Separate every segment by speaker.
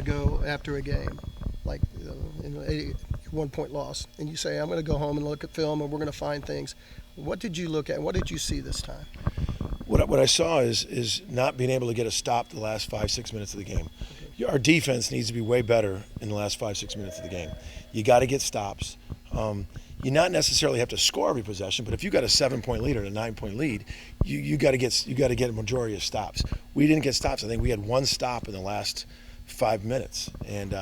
Speaker 1: Go after a game, like a 1 point loss, and you say, I'm going to go home and look at film and we're going to find things. What did you look at? What did you see this time?
Speaker 2: What I saw is not being able to get a stop the last 5-6 minutes of the game. Our defense needs to be way better in the last 5-6 minutes of the game. You got to get stops. You not necessarily have to score every possession, but if you got a 7-point lead or a 9-point lead, you got to get a majority of stops. We didn't get stops. I think we had one stop in the last 5 minutes, and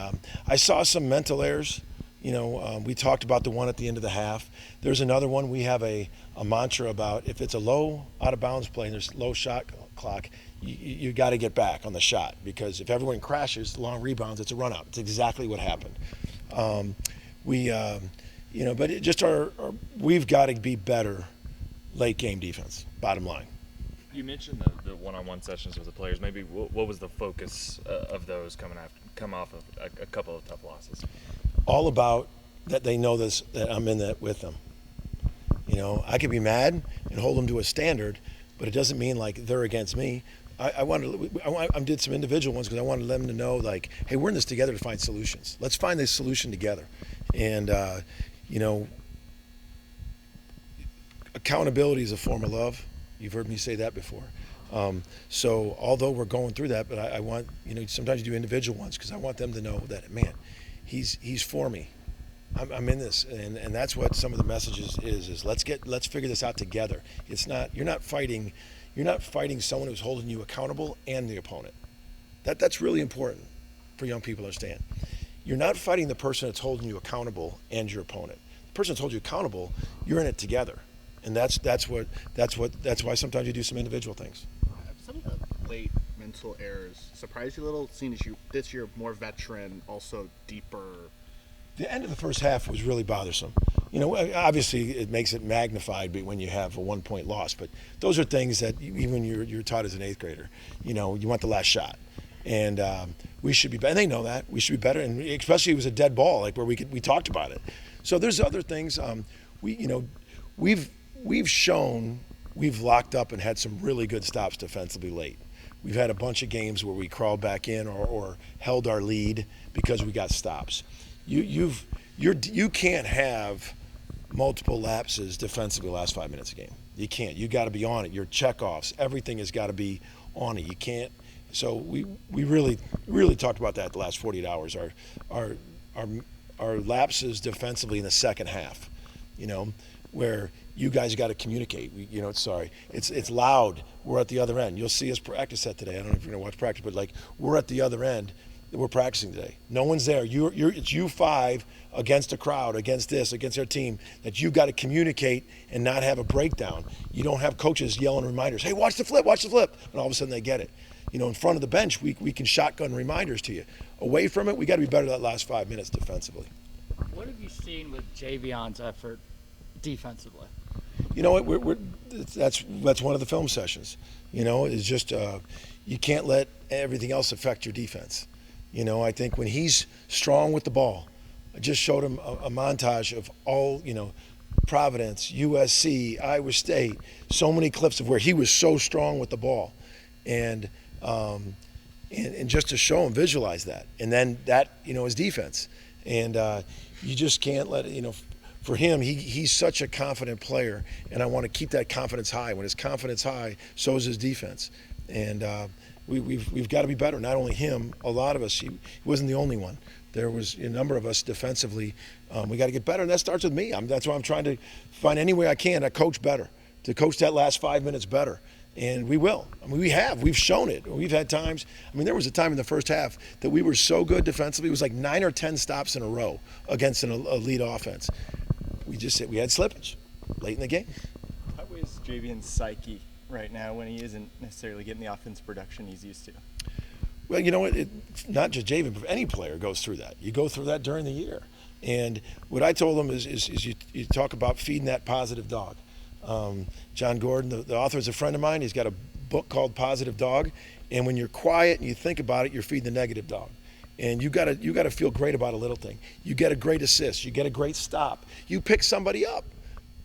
Speaker 2: I saw some mental errors. We talked about the one at the end of the half. There's another one. We have a mantra about if it's a low out of bounds play and there's low shot clock, you got to get back on the shot, because if everyone crashes, long rebounds, it's a run out. It's exactly what happened. But we've got to be better late game defense, bottom line.
Speaker 3: You mentioned the one-on-one sessions with the players. Maybe what was the focus of those come off of a couple of tough losses?
Speaker 2: All about that they know this, that I'm in that with them. I could be mad and hold them to a standard, but it doesn't mean like they're against me. I did some individual ones because I wanted them to know, like, hey, we're in this together to find solutions. Let's find this solution together. And accountability is a form of love. You've heard me say that before. So although we're going through that, but I want, sometimes you do individual ones because I want them to know that, man, he's for me. I'm in this, and that's what some of the messages is let's figure this out together. It's not, you're not fighting someone who's holding you accountable and the opponent. That's really important for young people to understand. You're not fighting the person that's holding you accountable and your opponent. The person that's holding you accountable, you're in it together. And that's why sometimes you do some individual things.
Speaker 4: Some of the late mental errors surprised you a little, seeing as you this year more veteran, also deeper.
Speaker 2: The end of the first half was really bothersome. Obviously it makes it magnified when you have a 1-point loss, but those are things that even you're taught as an 8th grader. You want the last shot, and we should be better. And they know that we should be better, and especially it was a dead ball, like where we talked about it. So there's other things. We've shown we've locked up and had some really good stops defensively late. We've had a bunch of games where we crawled back in or held our lead because we got stops. You can't have multiple lapses defensively the last 5 minutes of the game. You can't. You got to be on it. Your checkoffs, everything has got to be on it. You can't. So we really talked about that the last 48 hours. Our lapses defensively in the second half, where you guys got to communicate. It's loud. We're at the other end. You'll see us practice that today. I don't know if you're gonna watch practice, but we're at the other end. We're practicing today. No one's there. It's you five against a crowd, against their team, that you got to communicate and not have a breakdown. You don't have coaches yelling reminders. Hey, watch the flip, and all of a sudden they get it. In front of the bench, we can shotgun reminders to you. Away from it, we got to be better that last 5 minutes defensively.
Speaker 5: What have you seen with Javion's effort defensively?
Speaker 2: You know what? That's one of the film sessions. It's just you can't let everything else affect your defense. I think when he's strong with the ball, I just showed him a montage of all, Providence, USC, Iowa State, so many clips of where he was so strong with the ball, and just to show him, visualize that, and then that, his defense, and you just can't let it, for him, he's such a confident player, and I want to keep that confidence high. When his confidence high, so is his defense, and we've got to be better. Not only him, a lot of us. He wasn't the only one. There was a number of us defensively. We got to get better, and that starts with me. That's why I'm trying to find any way I can to coach better, to coach that last 5 minutes better, and we will. We've shown it. We've had times. There was a time in the first half that we were so good defensively. It was like 9 or 10 stops in a row against an elite offense. We had slippage late in the game.
Speaker 6: How is Javion's psyche right now when he isn't necessarily getting the offensive production he's used to?
Speaker 2: Well, you know what? Not just Javen, but any player goes through that. You go through that during the year. And what I told him is you talk about feeding that positive dog. John Gordon, the author, is a friend of mine. He's got a book called Positive Dog. And when you're quiet and you think about it, you're feeding the negative dog. And you gotta feel great about a little thing. You get a great assist. You get a great stop. You pick somebody up.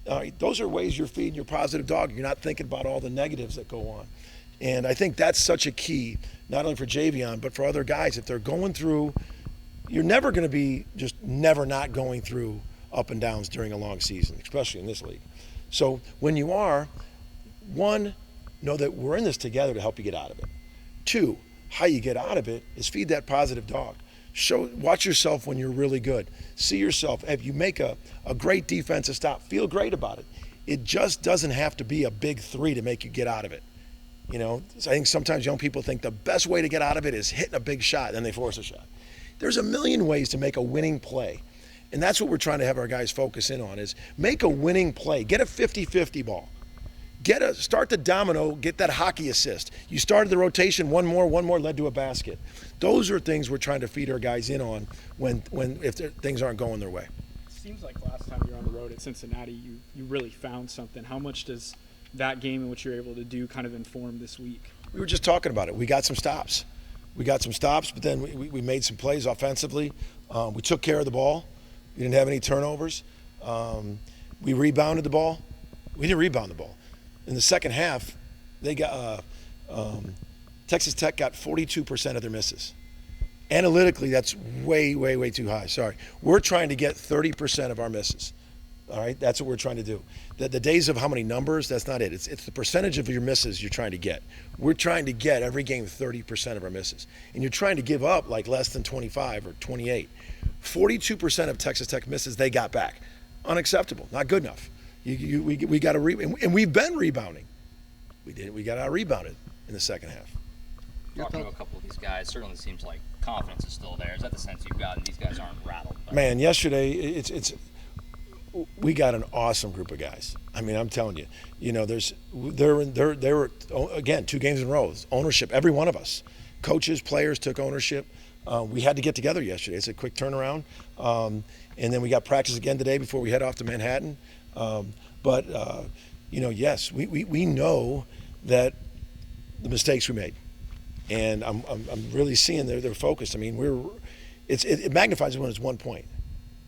Speaker 2: All right, those are ways you're feeding your positive dog. You're not thinking about all the negatives that go on. And I think that's such a key, not only for Javion, but for other guys. If they're going through, you're never going to be just never not going through up and downs during a long season, especially in this league. So when you are, one, know that we're in this together to help you get out of it. Two, how you get out of it is feed that positive dog. Watch yourself when you're really good. See yourself. If you make a great defensive stop, feel great about it. It just doesn't have to be a big three to make you get out of it. So I think sometimes young people think the best way to get out of it is hitting a big shot, then they force a shot. There's a million ways to make a winning play. And that's what we're trying to have our guys focus in on is make a winning play. Get a 50-50 ball. Start the domino, get that hockey assist. You started the rotation, one more led to a basket. Those are things we're trying to feed our guys in on if things aren't going their way.
Speaker 7: Seems like last time you were on the road at Cincinnati, you really found something. How much does that game and what you're able to do kind of inform this week?
Speaker 2: We were just talking about it. We got some stops. But then we made some plays offensively. We took care of the ball. We didn't have any turnovers. We rebounded the ball. We didn't rebound the ball. In the second half, they got Texas Tech got 42% of their misses. Analytically, that's way, way, way too high. Sorry. We're trying to get 30% of our misses. All right? That's what we're trying to do. The days of how many numbers, that's not it. It's the percentage of your misses you're trying to get. We're trying to get every game 30% of our misses. And you're trying to give up like less than 25 or 28. 42% of Texas Tech misses they got back. Unacceptable. Not good enough. We got to and we've been rebounding. We got out rebounded in the second half.
Speaker 8: Talking to a couple of these guys, certainly seems like confidence is still there. Is that the sense you've gotten? These guys aren't rattled.
Speaker 2: Man, yesterday we got an awesome group of guys. I mean, I'm telling you, there were again 2 games in a row. Ownership, every one of us, coaches, players took ownership. We had to get together yesterday. It's a quick turnaround, and then we got practice again today before we head off to Manhattan. Yes, we know that the mistakes we made, and I'm really seeing they're focused. I mean, it magnifies when it's 1 point.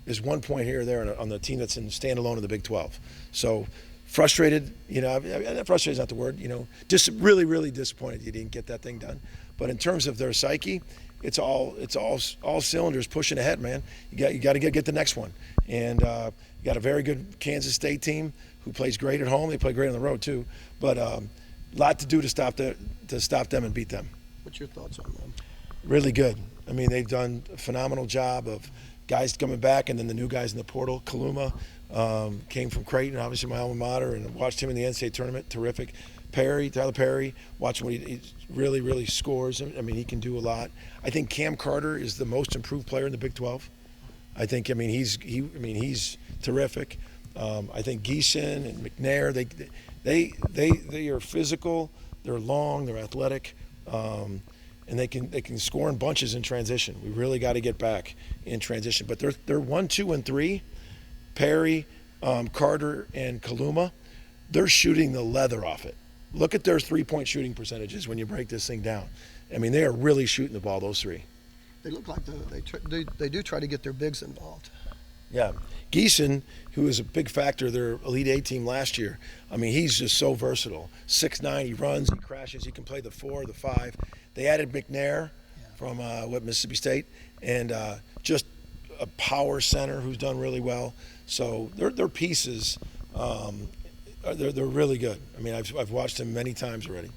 Speaker 2: There's 1 point here or there on the team that's in standalone in the Big 12. So frustrated, frustrated is not the word. Just really, really disappointed you didn't get that thing done. But in terms of their psyche, it's all cylinders pushing ahead, man. You got to get the next one, and you got a very good Kansas State team who plays great at home. They play great on the road too, but a lot to do to stop them and beat them.
Speaker 1: What's your thoughts on them?
Speaker 2: Really good. I mean, they've done a phenomenal job of guys coming back, and then the new guys in the portal. Kaluma came from Creighton, obviously my alma mater, and watched him in the NCAA tournament. Terrific. Tyler Perry, watch when he really, really scores. I mean, he can do a lot. I think Cam Carter is the most improved player in the Big 12. He's terrific. I think Geeson and McNair, they are physical, they're long, they're athletic, and they can score in bunches in transition. We really got to get back in transition. But they're 1, 2, and 3. Perry, Carter, and Kaluma, they're shooting the leather off it. Look at their 3-point shooting percentages when you break this thing down. I mean, they are really shooting the ball, those 3.
Speaker 1: They look like they do try to get their bigs involved.
Speaker 2: Yeah. Geeson, who was a big factor of their Elite 8 team last year, I mean, he's just so versatile. 6'9", he runs, he crashes, he can play the 4, the 5. They added McNair from Mississippi State, and just a power center who's done really well. So their pieces, they're really good. I mean, I've watched them many times already.